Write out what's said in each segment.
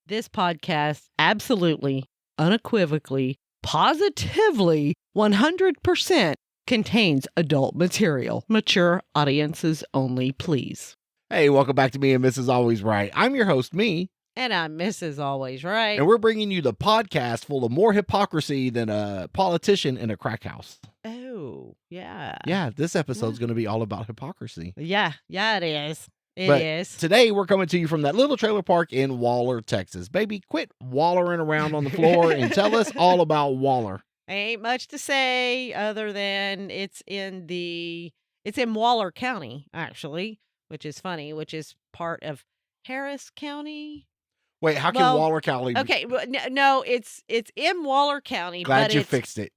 This podcast absolutely, unequivocally, positively, 100% contains adult material. Mature audiences only, please. Hey, welcome back to Me and Mrs. Always Right. I'm your host, Me. And I'm Mrs. Always Right. And we're bringing you the podcast full of more hypocrisy than a politician in a crack house. Oh, yeah. Yeah, this episode's going to be all about hypocrisy. Yeah, it is. It is. Today, we're coming to you from that little trailer park in Waller, Texas. Baby, quit wallering around on the floor and tell us all about Waller. Ain't much to say other than it's in Waller County, actually, which is funny, which is part of Harris County. Wait, how can Waller County? Okay, no, it's in Waller County. Glad but you it's fixed it.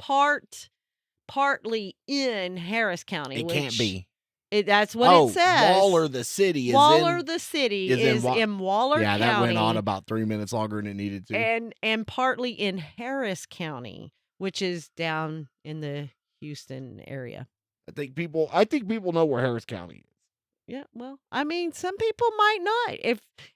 Partly in Harris County. It can't be. That's what it says. Waller, the city, is in Waller County. Yeah, that went on about 3 minutes longer than it needed to. And partly in Harris County, which is down in the Houston area. I think people know where Harris County is. Yeah, well, I mean, some people might not.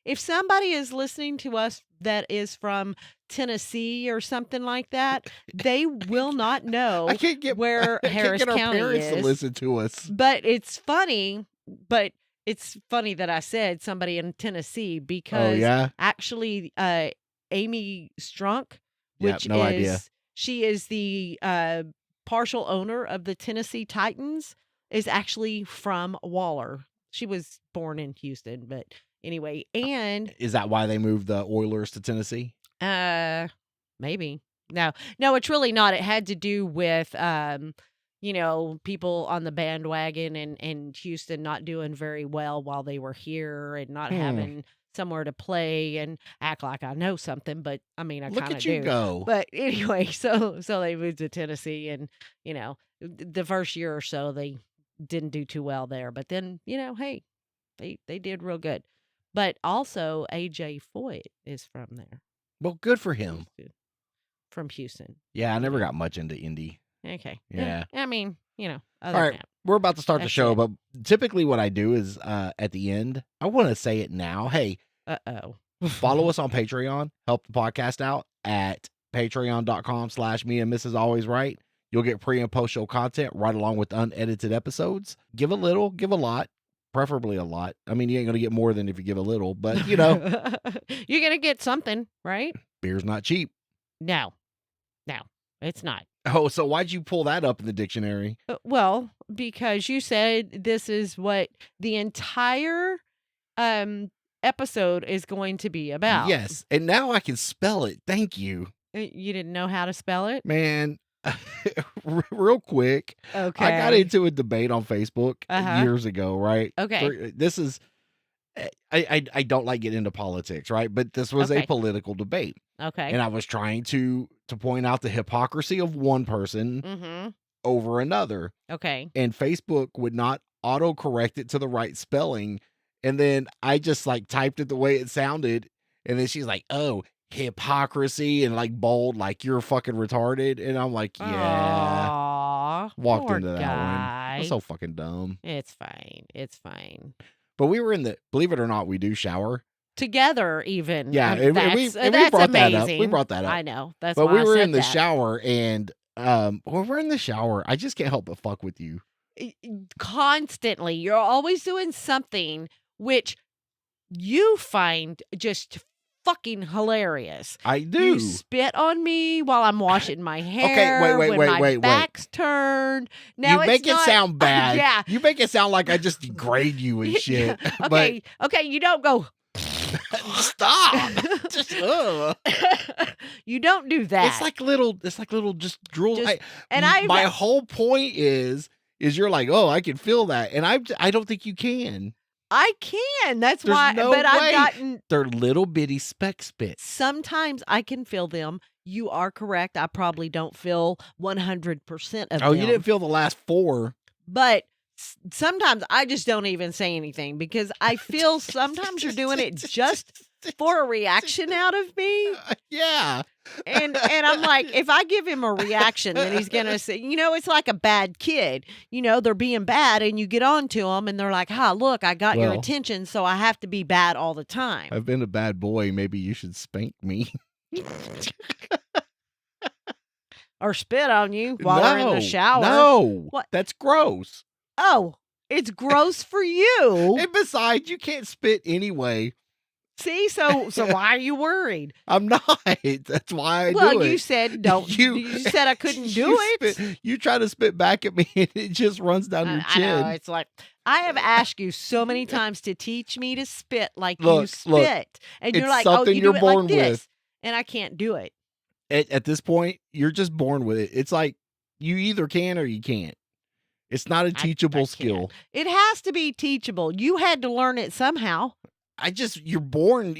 If somebody is listening to us that is from Tennessee or something like that, they will not know where Harris County our parents is. To listen to us. But it's funny that I said somebody in Tennessee because actually Amy Strunk, she is the partial owner of the Tennessee Titans, is actually from Waller. She was born in Houston, but anyway, and is that why they moved the Oilers to Tennessee? Maybe. No, it's really not. It had to do with people on the bandwagon and Houston not doing very well while they were here and not having somewhere to play and act like I know something, but I mean I kind of do. Look at you go. But anyway, so they moved to Tennessee, and the first year or so they didn't do too well there, but then hey, they did real good. But also AJ Foyt is from there. Well, good for him. From Houston. Yeah, I never got much into Indy. Okay. Yeah. I mean, all right, we're about to start the show, but typically what I do is at the end, I want to say it now. Hey, follow us on Patreon. Help the podcast out at patreon.com/me and Mrs. Always Right. You'll get pre and post show content right along with unedited episodes. Give a little, give a lot, preferably a lot. I mean, you ain't going to get more than if you give a little, but you're going to get something, right? Beer's not cheap. No, it's not. Oh, so why'd you pull that up in the dictionary? Well, because you said this is what the entire episode is going to be about. Yes, and now I can spell it. Thank you. You didn't know how to spell it? Man, real quick. Okay. I got into a debate on Facebook years ago, right? Okay. This is, I don't like getting into politics, right? But this was a political debate. Okay. And I was trying to point out the hypocrisy of one person over another. Okay. And Facebook would not autocorrect it to the right spelling. And then I just typed it the way it sounded. And then she's like, oh, hypocrisy, and bold, you're fucking retarded. And I'm like, yeah. Aww, walked into that guy. one. That's so fucking dumb. It's fine. But we were believe it or not, we do shower together even. Yeah, and we brought amazing. that up. We brought that up. I know. That's but why we were I said in the that. shower, and when we're in the shower, I just can't help but fuck with you. Constantly. You're always doing something which you find just fucking hilarious. I do. You spit on me while I'm washing my hair. Okay, wait, my back's turned. Now you make it sound bad. Yeah. You make it sound like I just degrade you and shit. Okay, you don't go. Stop. Just You don't do that. It's like little just drool. My whole point is you're like, oh, I can feel that, and I don't think you can. I can. That's There's why. no but way. I've gotten. They're little bitty speck spits. Sometimes I can feel them. You are correct. I probably don't feel 100% of them. Oh, you didn't feel the last 4. But sometimes I just don't even say anything because I feel sometimes you're doing it just for a reaction out of me. Yeah. And I'm like, if I give him a reaction, then he's going to say, it's like a bad kid. They're being bad and you get on to them and they're like, look, I got your attention, so I have to be bad all the time. I've been a bad boy. Maybe you should spank me. Or spit on you while we're in the shower. No. What? That's gross. Oh, it's gross for you. And besides, you can't spit anyway. See, so why are you worried? I'm not. That's why I do it. Well, you said don't. You said I couldn't do it. You try to spit back at me, and it just runs down your chin. I know. It's like I have asked you so many times to teach me to spit like you spit, and you're like, "Oh, you do it like this," and I can't do it. At this point, you're just born with it. It's like you either can or you can't. It's not a teachable skill. It has to be teachable. You had to learn it somehow. You're born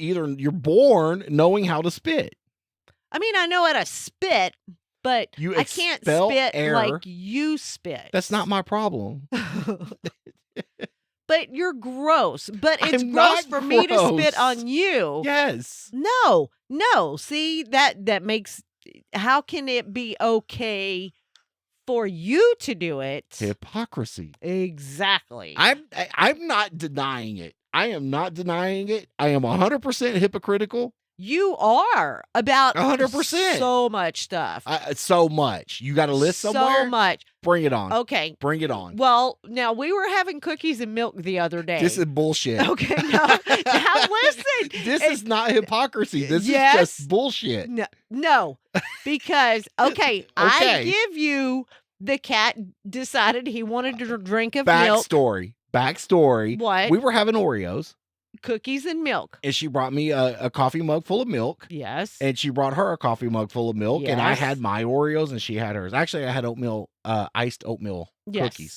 knowing how to spit. I mean, I know how to spit, but I can't spit like you spit. That's not my problem. But you're gross. But it's gross for me to spit on you. Yes. No. See, that makes, how can it be okay for you to do it? Hypocrisy. Exactly. I'm not denying it. I am not denying it. I am 100% hypocritical. You are about 100%. So much stuff. So much. You got a list somewhere? So much. Bring it on. Okay. Bring it on. Well, now we were having cookies and milk the other day. This is bullshit. Okay. Now listen. This is not hypocrisy. This is just bullshit. No. Because, okay, I give you the cat decided he wanted to drink of milk. Backstory. What? We were having Oreos. Cookies and milk. And she brought me a coffee mug full of milk. Yes. And she brought her a coffee mug full of milk. Yes. And I had my Oreos and she had hers. Actually, I had oatmeal, iced oatmeal cookies.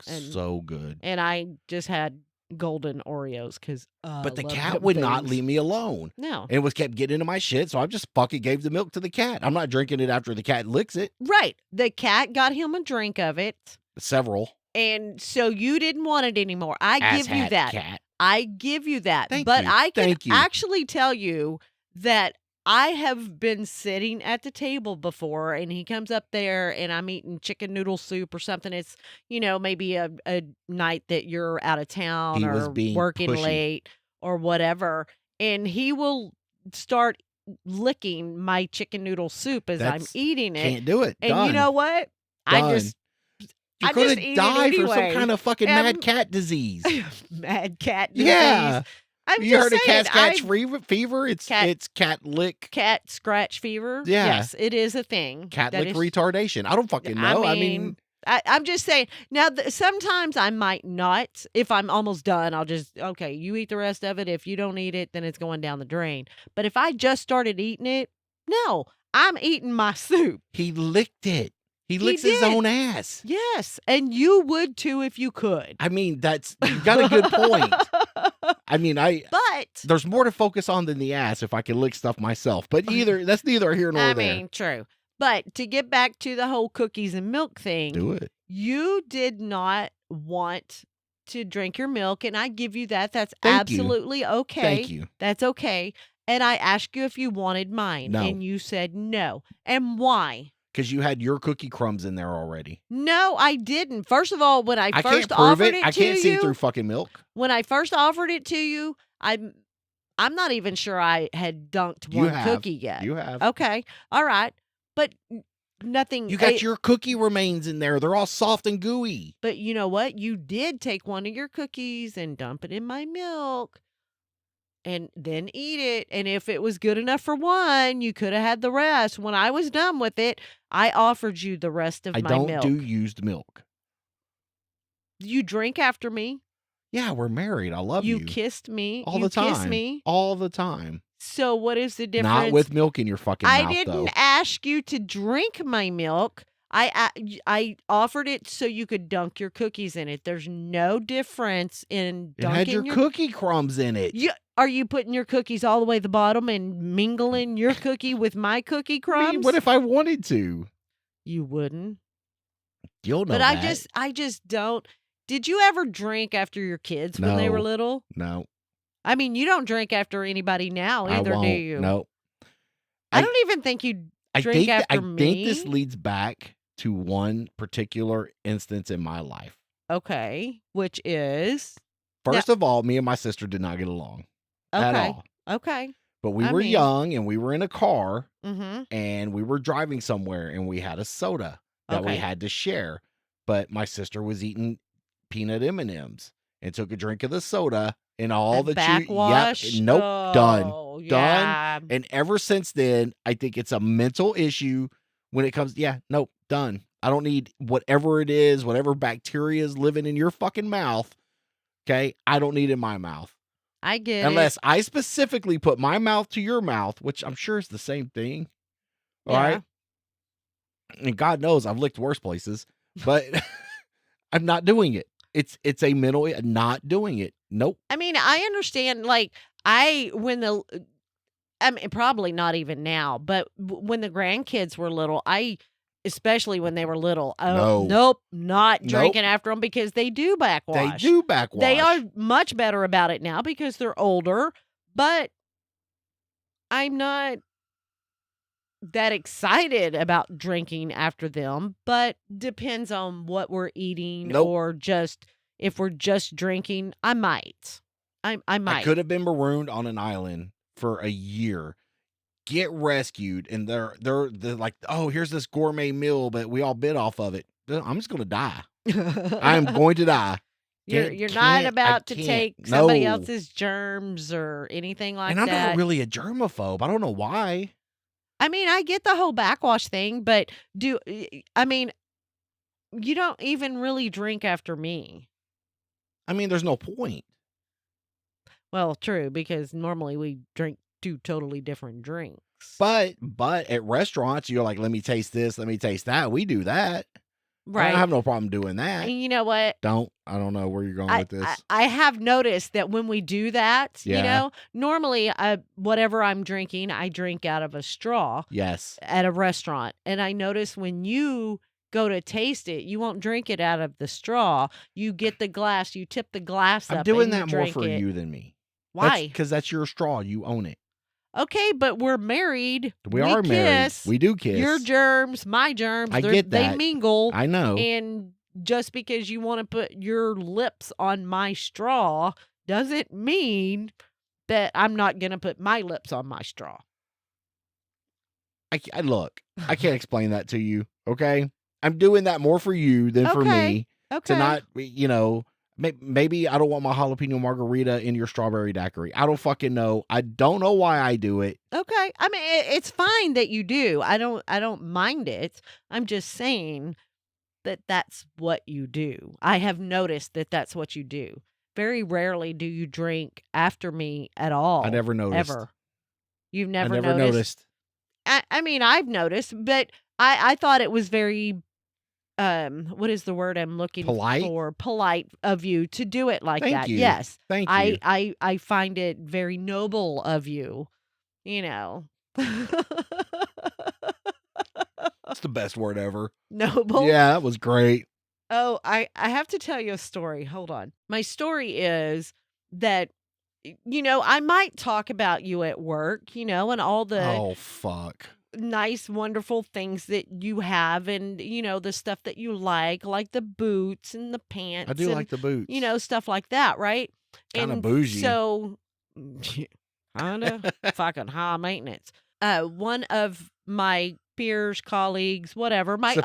So good. And I just had golden Oreos because but the cat would not leave me alone. No. And it kept getting into my shit. So I just fucking gave the milk to the cat. I'm not drinking it after the cat licks it. Right. The cat got him a drink of it. Several. And so you didn't want it anymore. I give you that. Cat. I give you that. Thank but you. I can actually tell you that I have been sitting at the table before and he comes up there and I'm eating chicken noodle soup or something. It's, maybe a night that you're out of town or working late or whatever. And he will start licking my chicken noodle soup as I'm eating it. Can't do it. And Done. you know what? Done. You're going to die from some kind of fucking mad cat disease. Mad cat disease. Yeah. You heard of cat scratch fever? It's cat lick. Cat scratch fever? Yeah. Yes, it is a thing. Cat lick retardation. I don't fucking know. I'm just saying. Now, sometimes I might not. If I'm almost done, I'll just, okay, you eat the rest of it. If you don't eat it, then it's going down the drain. But if I just started eating it, no, I'm eating my soup. He licked it. He licks his own ass. Yes, and you would too if you could. You got a good point. But there's more to focus on than the ass if I can lick stuff myself. But that's neither here nor there. True. But to get back to the whole cookies and milk thing, do it. You did not want to drink your milk, and I give you that. That's absolutely okay. Thank you. That's okay. And I asked you if you wanted mine, and you said no. And why? Because you had your cookie crumbs in there already. No, I didn't. First of all, when I first offered it to you, I can't see through fucking milk. When I first offered it to you, I'm not even sure I had dunked one cookie yet. You have. Okay. All right. But nothing. You got your cookie remains in there. They're all soft and gooey. But you know what? You did take one of your cookies and dump it in my milk. And then eat it. And if it was good enough for one, you could have had the rest. When I was done with it, I offered you the rest of my milk. I don't do used milk. You drink after me. Yeah, we're married. I love you. You kissed me. All the time. Kissed me. All the time. So what is the difference? Not with milk in your fucking mouth, I didn't ask you to drink my milk. I offered it so you could dunk your cookies in it. There's no difference in dunking. It had your cookie crumbs in it. Are you putting your cookies all the way to the bottom and mingling your cookie with my cookie crumbs? What if I wanted to? You wouldn't. You'll know but that. I just don't. Did you ever drink after your kids when they were little? No. I mean, you don't drink after anybody now either, do you? No. I don't even think you drink after me. I think this leads back to one particular instance in my life. Okay, which is? First of all, me and my sister did not get along at all. Okay. But we were young, and we were in a car, mm-hmm. and we were driving somewhere, and we had a soda that we had to share. But my sister was eating peanut M&Ms and took a drink of the soda, and all the backwash. Yep, nope, done. And ever since then, I think it's a mental issue when it comes. Yeah, nope, done. I don't need whatever it is, whatever bacteria is living in your fucking mouth. Okay, I don't need it in my mouth. I get Unless I specifically put my mouth to your mouth, which I'm sure is the same thing. All right. And God knows I've licked worse places, but I'm not doing it. It's a mental not doing it. Nope. I mean, I understand. Like I mean, probably not even now, but when the grandkids were little, especially when they were little. Nope, not drinking after them because they do backwash. They are much better about it now because they're older, but I'm not that excited about drinking after them, but depends on what we're eating or just if we're just drinking, I might. I might. I could have been marooned on an island for a year. Get rescued, and they're like, oh, here's this gourmet meal, but we all bit off of it. I'm just gonna die. I'm going to die. You're not about to take somebody else's germs or anything like that. And I'm not really a germaphobe. I don't know why. I mean, I get the whole backwash thing, but you don't even really drink after me. I mean, there's no point. Well, true, because normally we drink 2 totally different drinks. But at restaurants, you're like, let me taste this, let me taste that. We do that. Right. I don't have no problem doing that. And you know what? I don't know where you're going with this. I have noticed that when we do that, normally whatever I'm drinking, I drink out of a straw. Yes. At a restaurant. And I notice when you go to taste it, you won't drink it out of the straw. You get the glass, you tip the glass up. I'm doing that more for you than me. Why? Because that's your straw. You own it. Okay, but we're married. We are married. We do kiss. Your germs, my germs. I get that. They mingle. I know. And just because you want to put your lips on my straw doesn't mean that I'm not going to put my lips on my straw. I look, I can't explain that to you, okay? I'm doing that more for you than for me. Okay. To not, maybe I don't want my jalapeno margarita in your strawberry daiquiri. I don't fucking know. I don't know why I do it. Okay. I mean, it's fine that you do. I don't mind it. I'm just saying that that's what you do. I have noticed that that's what you do. Very rarely do you drink after me at all. I never noticed. Ever. You've never noticed? I mean, I've noticed, but I thought it was very... what is the word I'm looking for? Polite of you to do it like that. You. Yes. Thank you. I find it very noble of you. That's the best word ever. Noble? Yeah, that was great. Oh, I have to tell you a story. Hold on. My story is that, I might talk about you at work, and all the... Oh, fuck. Nice, wonderful things that you have and, the stuff that you like the boots and the pants. I do like the boots. Stuff like that, right? Kind of bougie. So, kind of fucking high maintenance. One of my peers, colleagues, whatever, my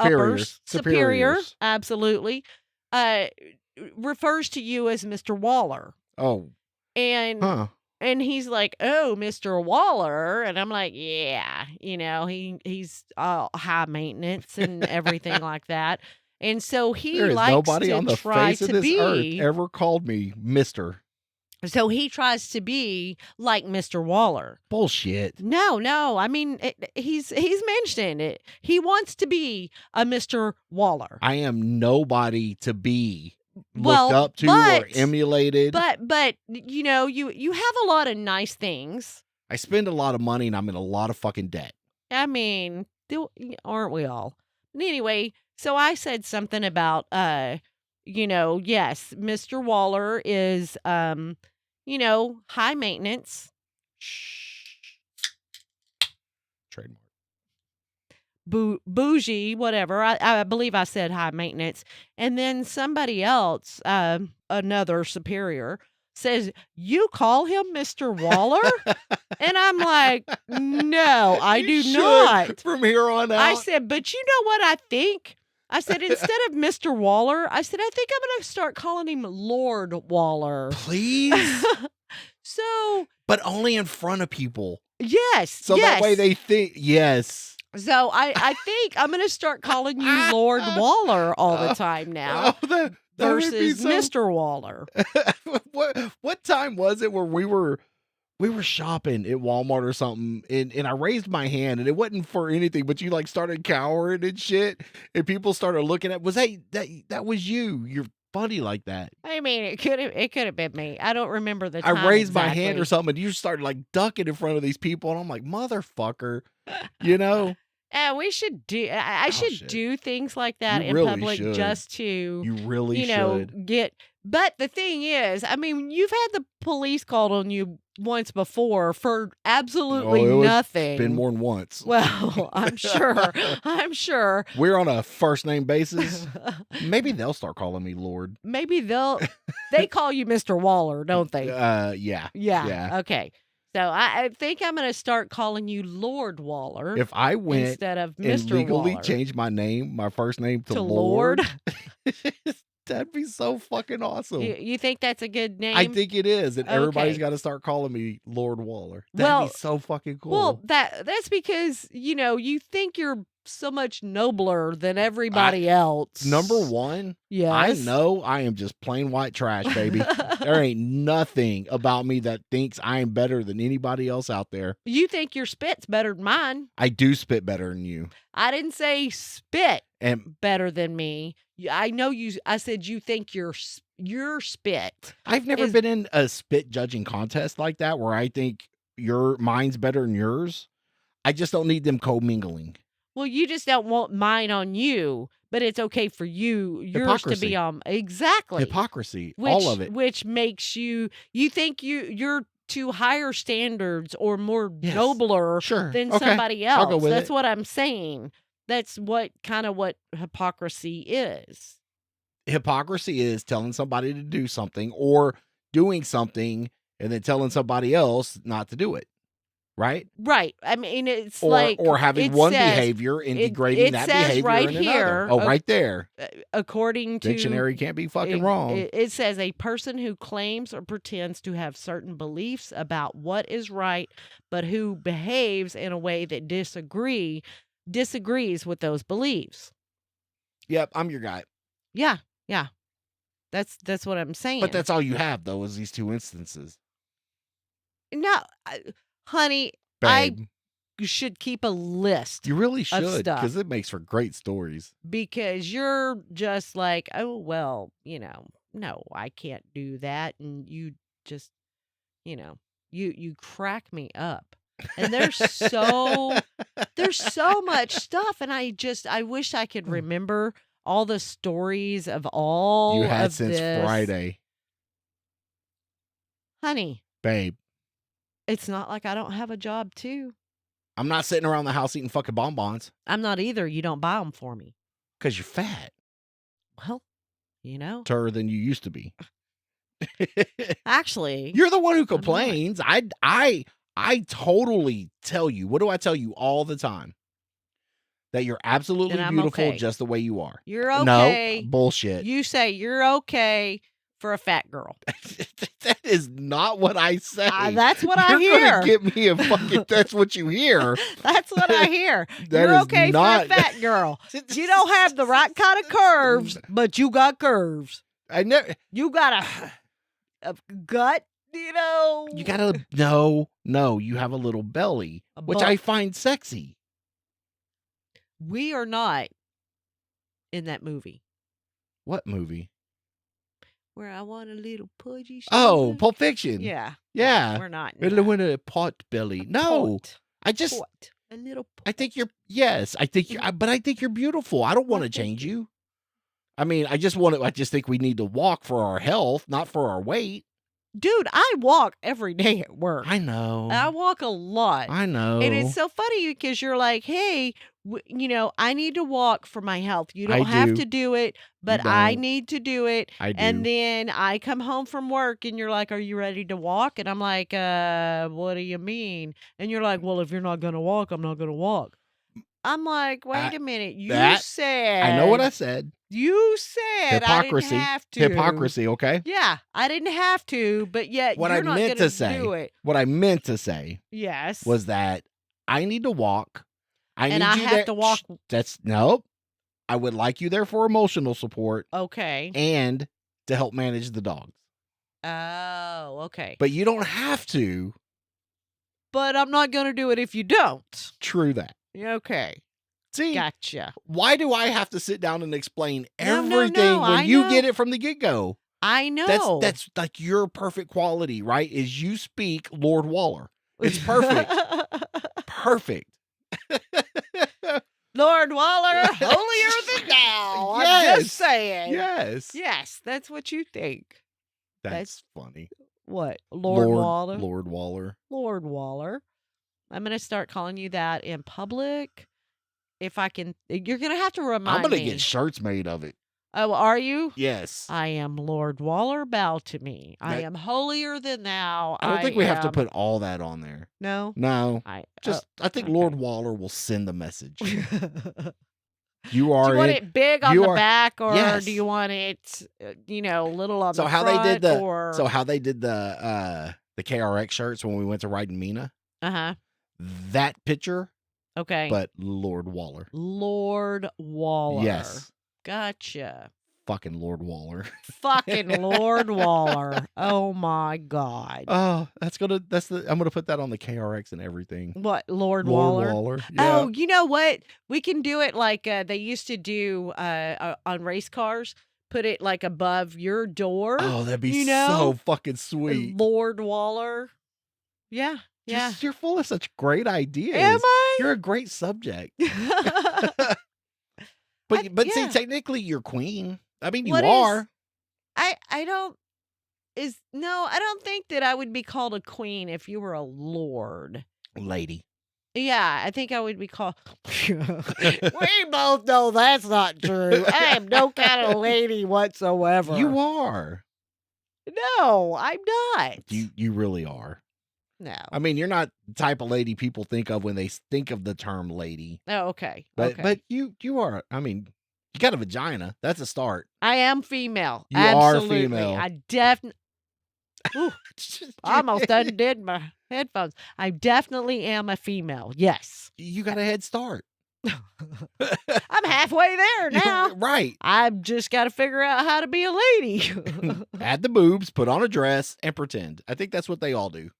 superior, absolutely, refers to you as Mr. Waller. Oh. And he's like, oh, Mr. Waller. And I'm like, yeah, he's high maintenance and everything like that. And so he likes nobody to on the try face to of this be earth ever called me Mr. So he tries to be like Mr. Waller. Bullshit. No. I mean, he's mentioned it. He wants to be a Mr. Waller. I am nobody to be looked up to or emulated. But you have a lot of nice things. I spend a lot of money and I'm in a lot of fucking debt. I mean, aren't we all? Anyway, so I said something about yes, Mr. Waller is high maintenance. Trademark. Bougie, whatever. I believe I said high maintenance. And then somebody else, another superior, says, "You call him Mr. Waller?" And I'm like, "No, I do not." From here on out. I said, "But you know what I think?" I said, "Instead of Mr. Waller, I said, I think I'm going to start calling him Lord Waller." Please? So. But only in front of people. Yes. So that way they think, yes. So I think I'm going to start calling you Lord Waller all the time now. That versus Mr. Waller. What time was it where we were shopping at Walmart or something, and I raised my hand, and it wasn't for anything, but you like started cowering and shit, and people started looking at, that was you? You're funny like that. I mean, it could have been me. I don't remember the time. I raised my hand or something, and you started like ducking in front of these people, and I'm like, motherfucker, we should do. I should do things like that in really public should. Just to you really should get. But the thing is, I mean, you've had the police called on you once before for absolutely nothing. It's been more than once. Well, I'm sure. I'm sure. We're on a first name basis. Maybe they'll start calling me Lord. Maybe they call you Mr. Waller, don't they? Yeah. Okay. So I think I'm going to start calling you Lord Waller. If I went instead of Mr. and legally Waller. Changed my first name to Lord. That'd be so fucking awesome. You think that's a good name? I think it is, and everybody's got to start calling me Lord Waller. That'd be so fucking cool. Well, that's because you think you're so much nobler than everybody else. Number one, yes. I know I am just plain white trash, baby. There ain't nothing about me that thinks I am better than anybody else out there. You think your spit's better than mine. I do spit better than you. I didn't say spit better than me. I know you. I said you think your spit. I've never been in a spit judging contest like that where I think mine's better than yours. I just don't need them co-mingling. Well, you just don't want mine on you, but it's okay for yours to be on. Exactly. Hypocrisy. All of it. Which makes you think you're to higher standards or more nobler than somebody else. I'll go with That's it. what I'm saying. That's what hypocrisy is. Hypocrisy is telling somebody to do something or doing something and then telling somebody else not to do it. Right? Right. I mean, it's or having one behavior and degrading that behavior right in here, another. Oh, right there. According to dictionary can't be fucking wrong. It says a person who claims or pretends to have certain beliefs about what is right, but who behaves in a way that disagrees with those beliefs. Yep, I'm your guy. Yeah. That's what I'm saying. But that's all you have, though, is these two instances. No, honey, Babe. I should keep a list. You really should, because it makes for great stories. Because you're just like, oh, well, no, I can't do that. And you just, you crack me up. And there's so much stuff. And I wish I could remember all the stories of all you had of since this. Friday. Honey. Babe. It's not like I don't have a job, too. I'm not sitting around the house eating fucking bonbons. I'm not either. You don't buy them for me. Because you're fat. Well, Taller than you used to be. Actually. You're the one who complains. I totally tell you. What do I tell you all the time? That you're absolutely beautiful just the way you are. You're okay. No, bullshit. You say you're okay for a fat girl. That is not what I say. That's what I hear. You're gonna get me a fucking. That's what you hear. That's what I hear. You're okay for a fat girl. You don't have the right kind of curves, but you got curves. You got a gut. You got no. You have a little belly, which I find sexy. We are not in that movie. What movie? Where I want a little pudgy. Oh, Pulp Fiction. Yeah. We're not. With a pot belly. No, a little. Pot. I think you're. Yes, I think you. But I think you're beautiful. I don't want to change you. I mean, I just think we need to walk for our health, not for our weight. Dude, I walk every day at work. I know. I walk a lot. I know. And it's so funny because you're like, hey, I need to walk for my health. You don't have to do it, but I need to do it. I do. And then I come home from work and you're like, are you ready to walk? And I'm like, what do you mean? And you're like, well, if you're not going to walk, I'm not going to walk. I'm like, wait a minute. You said. I know what I said. You said Hypocrisy. I didn't have to. Hypocrisy, okay? Yeah, I didn't have to, but yet you're not going to do it. What I meant to say was that I need to walk. I have to walk. Nope. I would like you there for emotional support. Okay. And to help manage the dogs. Oh, okay. But you don't have to. But I'm not going to do it if you don't. True that. Okay. See, gotcha. Why do I have to sit down and explain everything when you get it from the get-go? I know. That's like your perfect quality, right? Is you speak Lord Waller. It's perfect. Perfect. Lord Waller, holier than thou. Yes. I'm just saying. Yes. Yes, that's what you think. That's funny. What? Lord Waller? Lord Waller. Lord Waller. I'm going to start calling you that in public. If I can, you're going to have to remind me. I'm going to get shirts made of it. Oh, are you? Yes. I am Lord Waller, bow to me. I am holier than thou. I don't think we have to put all that on there. No? No. I think Lord Waller will send the message. You are. Do you want it big on the back, or do you want it, little on the front? So how they did the KRX shirts when we went to ride in Mina? That picture. Okay. But Lord Waller. Lord Waller. Yes. Gotcha. Fucking Lord Waller. Fucking Lord Waller. Oh my God. Oh, I'm gonna put that on the KRX and everything. What, Lord Waller? Waller. Yeah. Oh, you know what? We can do it like they used to do on race cars. Put it like above your door. Oh, that'd be so fucking sweet. Lord Waller. Yeah. Yeah. You're full of such great ideas. Am I? You're a great subject. But see, technically you're queen. I mean, you are. I don't think that I would be called a queen if you were a lord. Lady. Yeah, I think I would be called. We both know that's not true. I am no kind of lady whatsoever. You are. No, I'm not. You really are. No. I mean, you're not the type of lady people think of when they think of the term lady. Oh, okay. But you are. I mean, you got a vagina. That's a start. I am female. You are female. I definitely. I almost undid my headphones. I definitely am a female. Yes. You got a head start. I'm halfway there now. Right. I've just got to figure out how to be a lady. Add the boobs, put on a dress, and pretend. I think that's what they all do.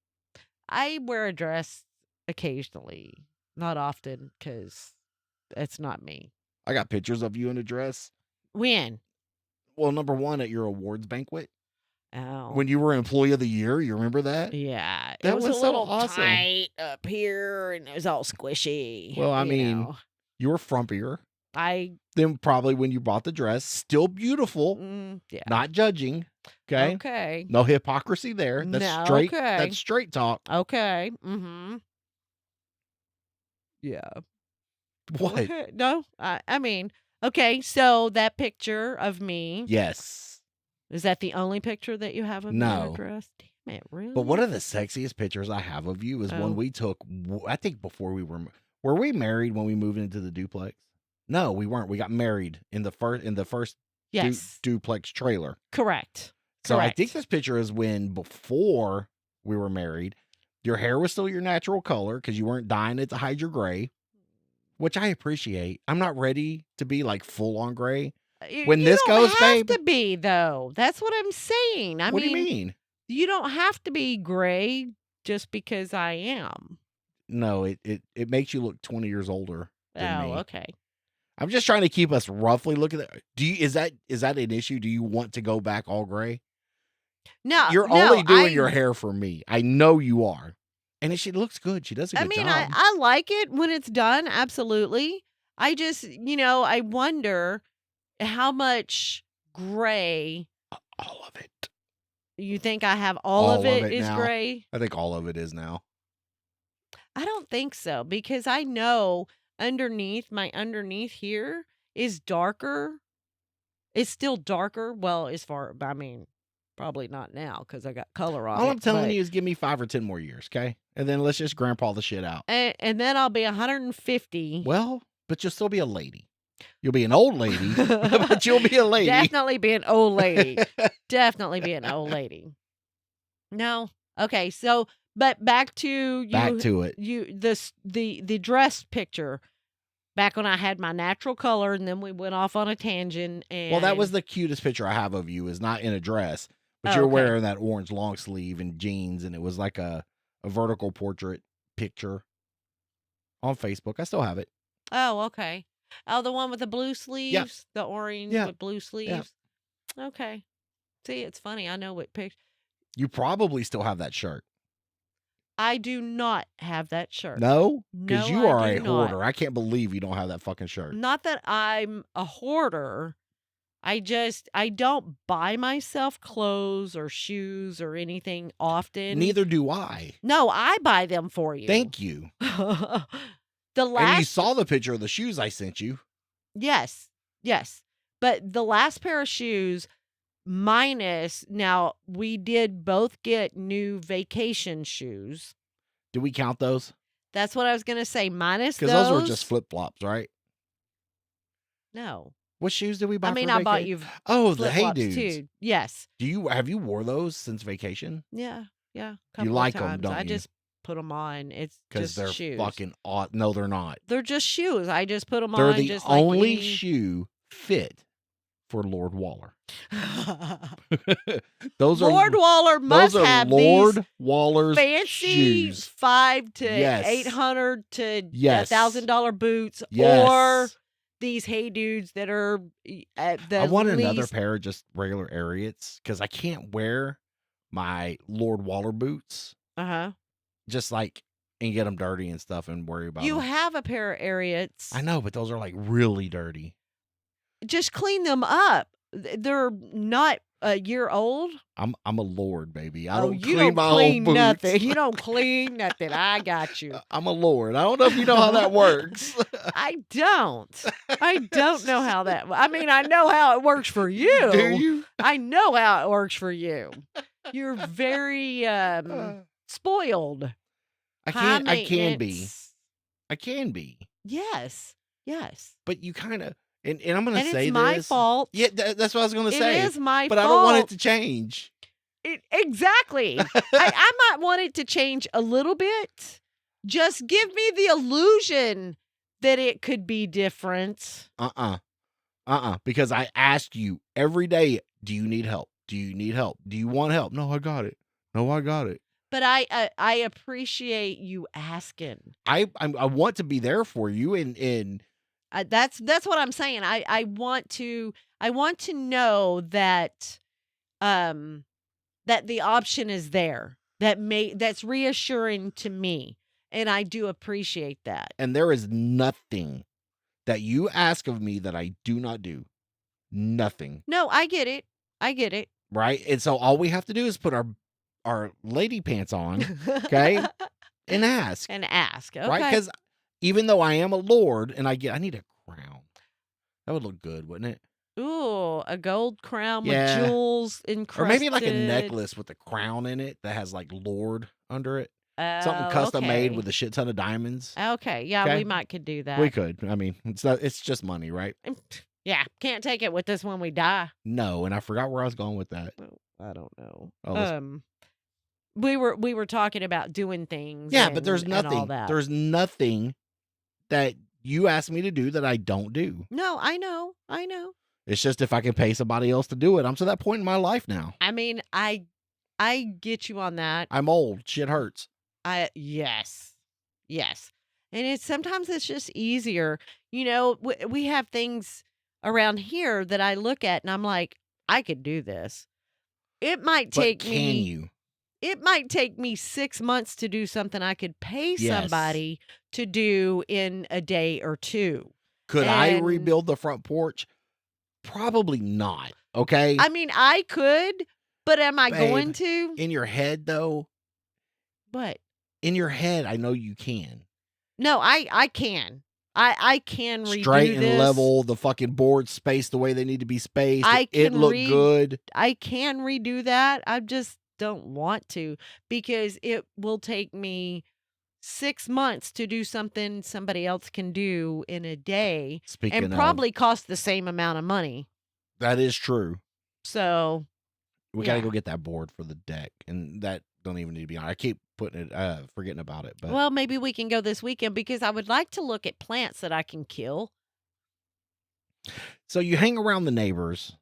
I wear a dress occasionally, not often, because it's not me. I got pictures of you in a dress. When? Well, number one, at your awards banquet. Oh. When you were Employee of the Year, you remember that? Yeah. That was a so little awesome. tight up here, and it was all squishy. Well, I mean, you were frumpier. Then probably when you bought the dress, still beautiful. Yeah. Not judging. Okay. Okay. No hypocrisy there. That's straight. Okay. That's straight talk. Okay. Mm-hmm. Yeah. What? Okay. No. I mean, okay. So that picture of me. Yes. Is that the only picture that you have of me in a dress? Damn it, really? But one of the sexiest pictures I have of you is one we took. I think before we were we married when we moved into the duplex? No, we weren't. We got married in the first duplex trailer. Correct. So I think this picture is before we were married. Your hair was still your natural color because you weren't dyeing it to hide your gray, which I appreciate. I'm not ready to be like full on gray. When this goes, babe. You don't have to be, though. That's what I'm saying. What do you mean? You don't have to be gray just because I am. No, it makes you look 20 years older than me. Oh, okay. I'm just trying to keep us roughly looking at. Is that an issue? Do you want to go back all gray? No, you're only doing your hair for me. I know you are, and she looks good. She does a good job. I like it when it's done. Absolutely. I just, I wonder how much gray. All of it. You think I have all of it is now. gray? I think all of it is now. I don't think so, because I know my underneath here is darker. It's still darker. Well, probably not now because I got color on it. All I'm telling you is give me 5 or 10 more years, okay? And then let's just grandpa the shit out. And then I'll be 150. Well, but you'll still be a lady. You'll be an old lady, but you'll be a lady. Definitely be an old lady. Definitely be an old lady. No. Okay, so but back to you. Back to it. The dress picture. Back when I had my natural color, and then we went off on a tangent. And well, that was the cutest picture I have of you. Is not in a dress, but you're wearing that orange long sleeve and jeans, and it was like a vertical portrait picture on Facebook. I still have it. Oh, okay. Oh, the one with the blue sleeves, yep. The orange with blue sleeves. Yep. Okay. See, it's funny. I know what picture. You probably still have that shirt. I do not have that shirt. No? Because you are a hoarder. I can't believe you don't have that fucking shirt. Not that I'm a hoarder. I don't buy myself clothes or shoes or anything often. Neither do I. No, I buy them for you. Thank you. And you saw the picture of the shoes I sent you. Yes. Yes. But the last pair of shoes, now we did both get new vacation shoes. Do we count those? That's what I was going to say. Minus those. Because those were just flip-flops, right? No. What shoes did we buy? I bought you. The Hey Dudes too. Yes. Have you wore those since vacation? Yeah. You like them, don't you? I just put them on. It's because they're shoes. fucking odd. No, they're not. They're just shoes. I just put them they're on. They're the only shoe fit for Lord Waller. Lord Waller must have Lord these Waller's fancy shoes. $500 to $800 to $1,000 boots, or these Hey Dudes that are I want another pair of just regular Ariats because I can't wear my Lord Waller boots. Just like and get them dirty and stuff and worry about You them. have a pair of Ariats. I know, but those are like really dirty. Just clean them up. They're not a year old. I'm a lord, baby. I don't clean my own boots. Nothing. You don't clean nothing. I got you. I'm a lord. I don't know if you know how that works. I don't know how that. I know how it works for you. Do you? I know how it works for you. You're very spoiled. I can be. Yes. But you kind of. And I'm going to say it's my fault. Yeah, that's what I was going to say. It is my fault. But I don't want it to change. Exactly. I might want it to change a little bit. Just give me the illusion that it could be different. Because I ask you every day, do you need help? Do you need help? Do you want help? No, I got it. But I appreciate you asking. I want to be there for you and that's what I'm saying. I want to know that that the option is there. That's reassuring to me, and I do appreciate that. And there is nothing that you ask of me that I do not do. Nothing. No, I get it. Right? And so all we have to do is put our lady pants on, okay? And ask. Okay. Right? Because even though I am a lord and I need a crown. That would look good, wouldn't it? Ooh, a gold crown with jewels encrusted. Or maybe like a necklace with a crown in it that has like lord under it. Something custom made with a shit ton of diamonds. Okay. Yeah, we could do that. We could. It's just money, right? Yeah. Can't take it with us when we die. No, and I forgot where I was going with that. I don't know. We were talking about doing things. Yeah, but there's nothing. There's nothing that you asked me to do that I don't do. No, I know. It's just if I can pay somebody else to do it. I'm to that point in my life now. I get you on that. I'm old. Shit hurts. Yes. And sometimes it's just easier. We have things around here that I look at and I'm like, I could do this. It might take me. Can you? It might take me 6 months to do something I could pay somebody to do in a day or two. Could I rebuild the front porch? Probably not. Okay. I could, But am I going to? In your head, though? What? In your head, I know you can. No, I can. I can redo Straight and this. level, the fucking boards spaced the way they need to be spaced. It looked good. I can redo that. I just don't want to because it will take me 6 months to do something somebody else can do in a day and probably cost the same amount of money. That is true. So we got to go get that board for the deck, and that don't even need to be on. I keep putting it, forgetting about it. But well, maybe we can go this weekend because I would like to look at plants that I can kill. So you hang around the neighbors,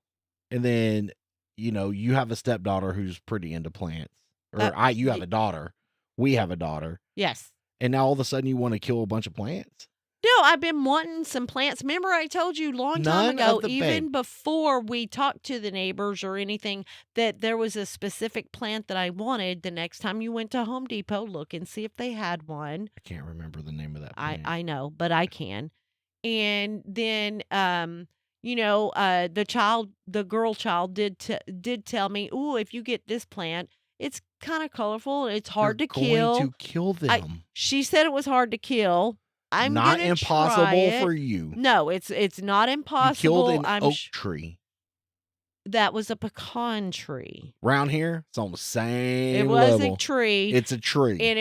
and then you have a stepdaughter who's pretty into plants, or you have a daughter. We have a daughter. Yes. And now all of a sudden you want to kill a bunch of plants? No, I've been wanting some plants. Remember I told you long time ago, even before we talked to the neighbors or anything, that there was a specific plant that I wanted. The next time you went to Home Depot, look and see if they had one. I can't remember the name of that plant. I know, but I can. And then, the girl child did tell me, "Ooh, if you get this plant, it's kind of colorful. It's hard to kill." Going to kill them. She said it was hard to kill. I'm not impossible for you. No, it's not impossible. You killed an oak tree. That was a pecan tree. Around here, it's on the same level. It was a tree. It's a tree. And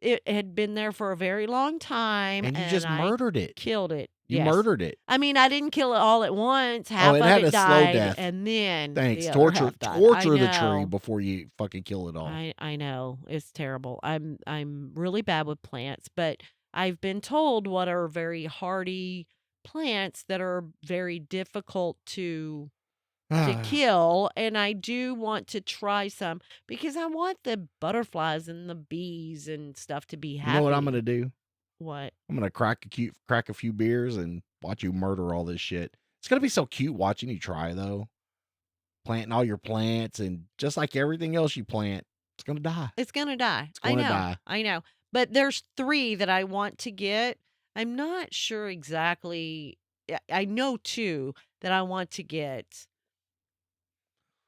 it had been there for a very long time. And you just murdered it. Killed it. You murdered it. I mean, I didn't kill it all at once. Half of had it a died, slow death. And then thanks. The Torture the tree before you fucking kill it all. I know. It's terrible. I'm really bad with plants, but I've been told what are very hardy plants that are very difficult to kill, and I do want to try some because I want the butterflies and the bees and stuff to be happy. You know what I'm gonna do? What? I'm gonna crack a few beers and watch you murder all this shit. It's gonna be so cute watching you try though. Planting all your plants, and just like everything else you plant, it's gonna die. It's gonna die. It's gonna die. I know. But there's 3 that I want to get. I'm not sure exactly. I know 2 that I want to get.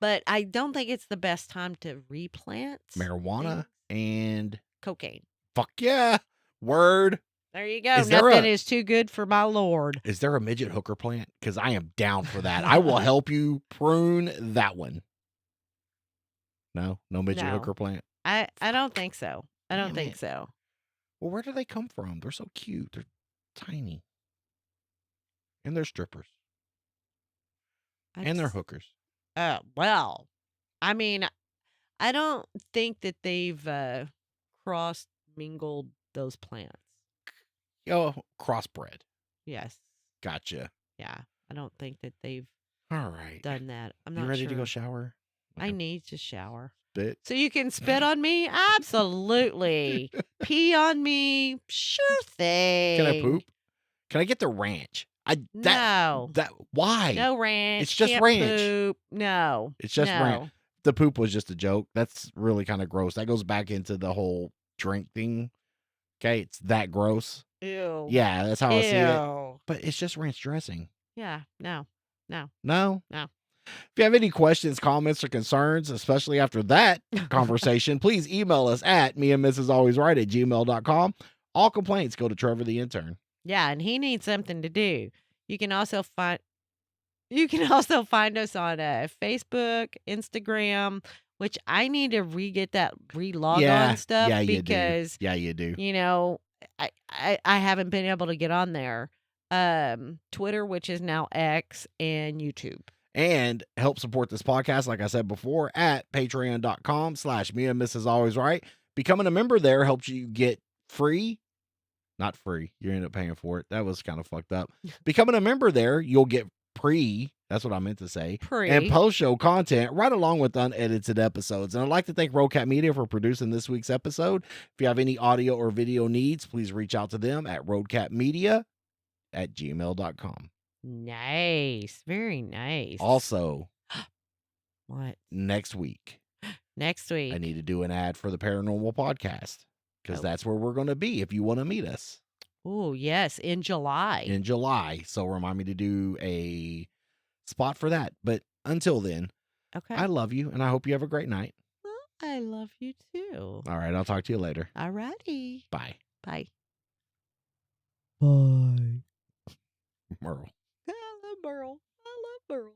But I don't think it's the best time to replant. Marijuana and cocaine. Fuck yeah. Word. There you go. Nothing is too good for my Lord. Is there a midget hooker plant? Because I am down for that. I will help you prune that one. No midget hooker plant? I don't think so. I don't think so. Well, where do they come from? They're so cute. They're tiny. And they're strippers. And they're hookers. Well, I mean, I don't think that they've cross-mingled those plants. Oh, crossbred. Yes. Gotcha. Yeah. I don't think that they've done that. I'm not ready to go shower? I need to shower. Spit. So you can spit on me? Absolutely. Pee on me? Sure thing. Can I poop? Can I get the ranch? No. Why? No ranch. It's just Can't ranch. Poop. No. It's just ranch. The poop was just a joke. That's really kind of gross. That goes back into the whole drink thing. Okay, it's that gross. Ew. Yeah, that's how I see it. But it's just ranch dressing. Yeah. No. If you have any questions, comments, or concerns, especially after that conversation, please email us at meandmrsalwaysright@gmail.com. All complaints go to Trevor the intern. Yeah, and he needs something to do. You can also find us on Facebook, Instagram, which I need to re-get that re-log on stuff because you do. I haven't been able to get on there. Twitter, which is now X, and YouTube. And help support this podcast, like I said before, at patreon.com/meandmrsalwaysright. Becoming a member there helps you get free. Not free. You end up paying for it. That was kind of fucked up. Becoming a member there, you'll get that's what I meant to say. And post-show content right along with unedited episodes. And I'd like to thank Roadcat Media for producing this week's episode. If you have any audio or video needs, please reach out to them at roadcatmedia@gmail.com. Nice. Very nice. Also, what? Next week. I need to do an ad for the Paranormal Podcast because that's where we're going to be if you want to meet us. Oh, yes. In July. So remind me to do a spot for that. But until then, Okay. I love you, and I hope you have a great night. Well, I love you too. All right, I'll talk to you later. All righty. Bye. Bye. Bye. Merle. I love Merle.